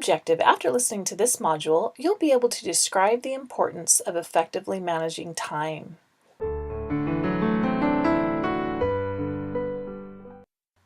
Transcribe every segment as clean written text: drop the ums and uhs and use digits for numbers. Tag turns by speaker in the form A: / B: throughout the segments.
A: objective, after listening to this module, you'll be able to describe the importance of effectively managing time.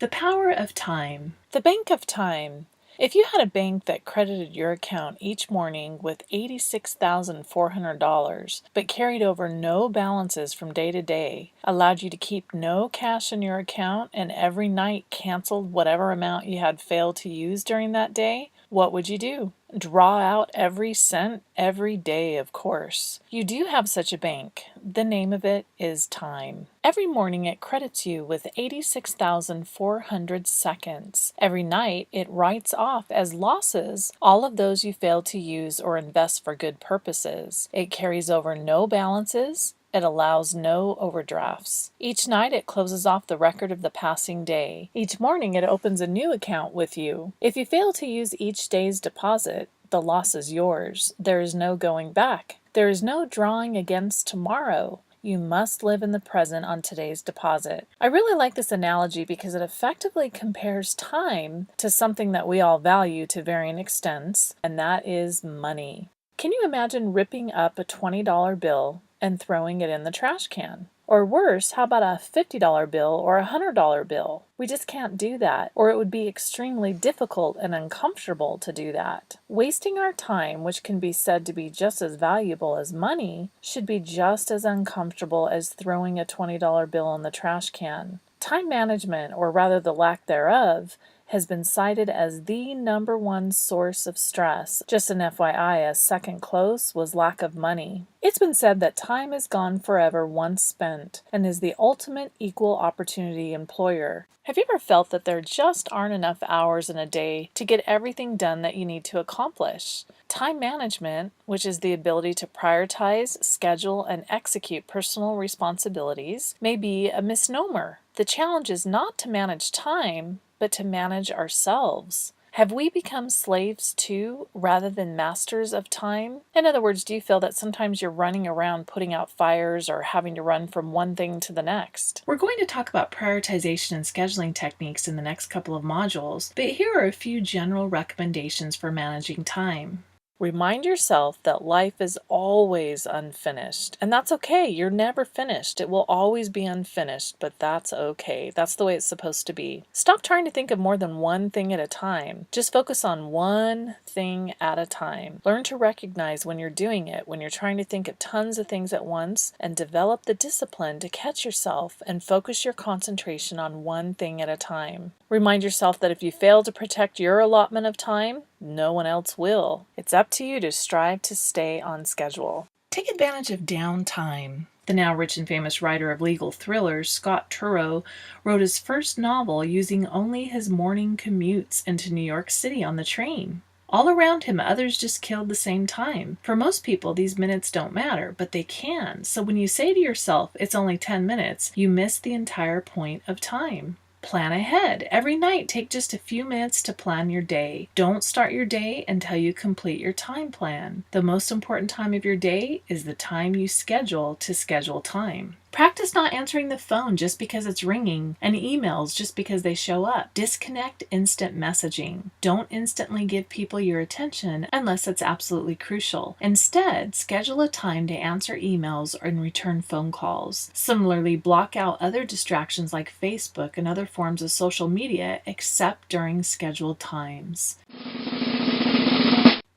A: The power of time. The bank of time. If you had a bank that credited your account each morning with $86,400, but carried over no balances from day to day, allowed you to keep no cash in your account, and every night canceled whatever amount you had failed to use during that day, what would you do? Draw out every cent every day, of course. You do have such a bank. The name of it is time. Every morning it credits you with 86,400 seconds. Every night it writes off as losses all of those you failed to use or invest for good purposes. It carries over no balances. It allows no overdrafts. Each night it closes off the record of the passing day. Each morning it opens a new account with you. If you fail to use each day's deposit, the loss is yours. There is no going back. There is no drawing against tomorrow. You must live in the present on today's deposit. I really like this analogy because it effectively compares time to something that we all value to varying extents, and that is money. Can you imagine ripping up a $20 bill and throwing it in the trash can? Or worse, how about a $50 bill or a $100 bill? We just can't do that, or it would be extremely difficult and uncomfortable to do that. Wasting our time, which can be said to be just as valuable as money, should be just as uncomfortable as throwing a $20 bill in the trash can. Time management, or rather the lack thereof, has been cited as the #1 source of stress. Just an FYI, a second close was lack of money. It's been said that time is gone forever once spent and is the ultimate equal opportunity employer. Have you ever felt that there just aren't enough hours in a day to get everything done that you need to accomplish? Time management, which is the ability to prioritize, schedule, and execute personal responsibilities, may be a misnomer. The challenge is not to manage time, but to manage ourselves. Have we become slaves too, rather than masters of time? In other words, do you feel that sometimes you're running around putting out fires or having to run from one thing to the next? We're going to talk about prioritization and scheduling techniques in the next couple of modules, but here are a few general recommendations for managing time. Remind yourself that life is always unfinished, and that's okay. You're never finished. It will always be unfinished, but that's okay. That's the way it's supposed to be. Stop trying to think of more than one thing at a time. Just focus on one thing at a time. Learn to recognize when you're doing it, when you're trying to think of tons of things at once, and develop the discipline to catch yourself and focus your concentration on one thing at a time. Remind yourself that if you fail to protect your allotment of time, no one else will. It's up to you to strive to stay on schedule. Take advantage of downtime. The now rich and famous writer of legal thrillers, Scott Turow, wrote his first novel using only his morning commutes into New York City on the train. All around him, others just killed the same time. For most people, these minutes don't matter, but they can. So when you say to yourself, it's only 10 minutes, you miss the entire point of time. Plan ahead. Every night, take just a few minutes to plan your day. Don't start your day until you complete your time plan. The most important time of your day is the time you schedule to schedule time. Practice not answering the phone just because it's ringing and emails just because they show up. Disconnect instant messaging. Don't instantly give people your attention unless it's absolutely crucial. Instead, schedule a time to answer emails and return phone calls. Similarly, block out other distractions like Facebook and other forms of social media except during scheduled times.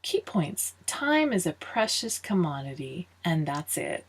A: Key points. Time is a precious commodity, and that's it.